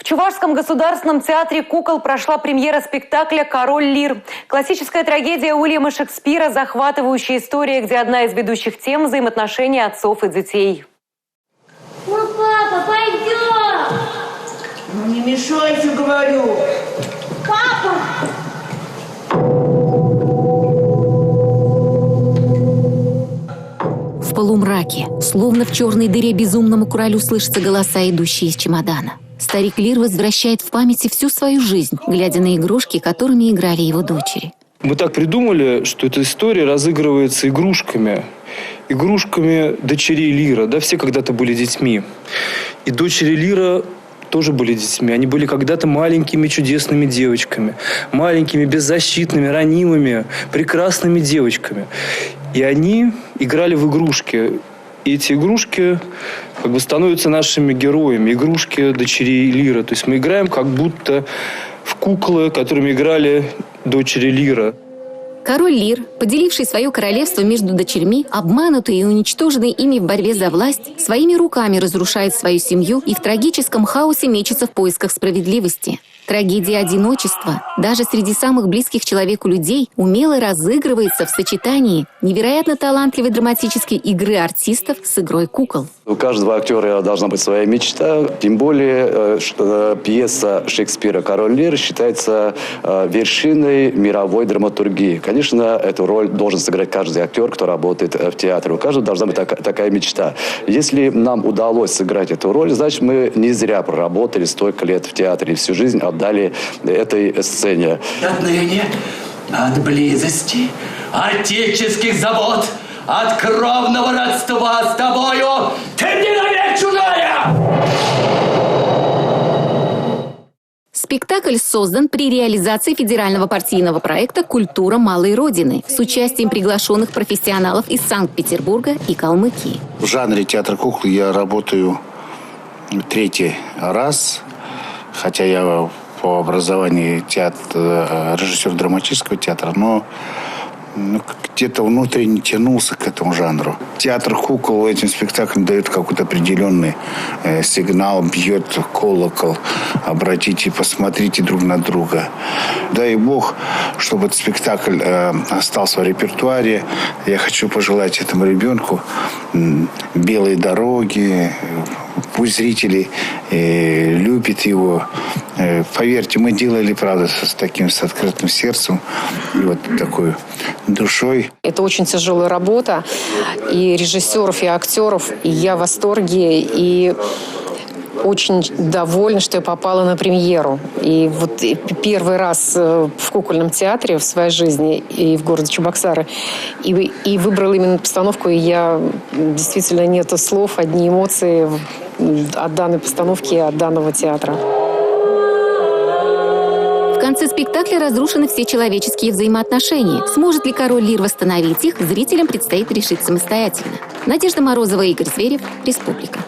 Чувашском государственном театре кукол прошла премьера спектакля «Король Лир». Классическая трагедия Уильяма Шекспира, захватывающая история, где одна из ведущих тем – взаимоотношения отцов и детей. Ну, папа, пойдем! Ну, не мешайся, говорю. Папа! В полумраке, словно в черной дыре, безумному королю слышатся голоса, идущие из чемодана. Старик Лир возвращает в памяти всю свою жизнь, глядя на игрушки, которыми играли его дочери. Мы так придумали, что эта история разыгрывается игрушками дочерей Лира. Да, все когда-то были детьми. И дочери Лира тоже были детьми. Они были когда-то маленькими чудесными девочками. Маленькими, беззащитными, ранимыми, прекрасными девочками. И они играли в игрушки. И эти игрушки как бы становятся нашими героями. Игрушки дочерей Лира. То есть мы играем как будто в куклы, которыми играли дочери Лира. Король Лир, поделивший свое королевство между дочерьми, обманутый и уничтоженный ими в борьбе за власть, своими руками разрушает свою семью и в трагическом хаосе мечется в поисках справедливости. Трагедия одиночества, даже среди самых близких человеку людей, умело разыгрывается в сочетании невероятно талантливой драматической игры артистов с игрой кукол. У каждого актера должна быть своя мечта, тем более, что пьеса Шекспира «Король Лир» считается вершиной мировой драматургии. Конечно, эту роль должен сыграть каждый актер, кто работает в театре. У каждого должна быть такая мечта. Если нам удалось сыграть эту роль, значит, мы не зря проработали столько лет в театре и всю жизнь отдали этой сцене. Отныне от близости, отеческих забот, от кровного родства с тобою ты мне навек чужая! Спектакль создан при реализации федерального партийного проекта «Культура малой Родины» с участием приглашенных профессионалов из Санкт-Петербурга и Калмыкии. В жанре театра куклы я работаю третий раз, хотя я по образованию режиссер драматического театра, но где-то внутренне тянулся к этому жанру. Театр кукол этим спектаклем дает какой-то определенный сигнал, бьет колокол. Обратите, посмотрите друг на друга. Дай Бог, чтобы этот спектакль остался в репертуаре. Я хочу пожелать этому ребенку белой дороги. Пусть зрители любят его. Поверьте, мы делали, правда, с открытым сердцем и вот такой душой. Это очень тяжелая работа и режиссеров, и актеров. И я в восторге, и очень довольна, что я попала на премьеру. И вот первый раз в кукольном театре в своей жизни и в городе Чебоксары. И выбрала именно постановку, и я действительно нету слов, одни эмоции от данной постановки, от данного театра. В конце спектакля разрушены все человеческие взаимоотношения. Сможет ли король Лир восстановить их, зрителям предстоит решить самостоятельно. Надежда Морозова, Игорь Зверев, Республика.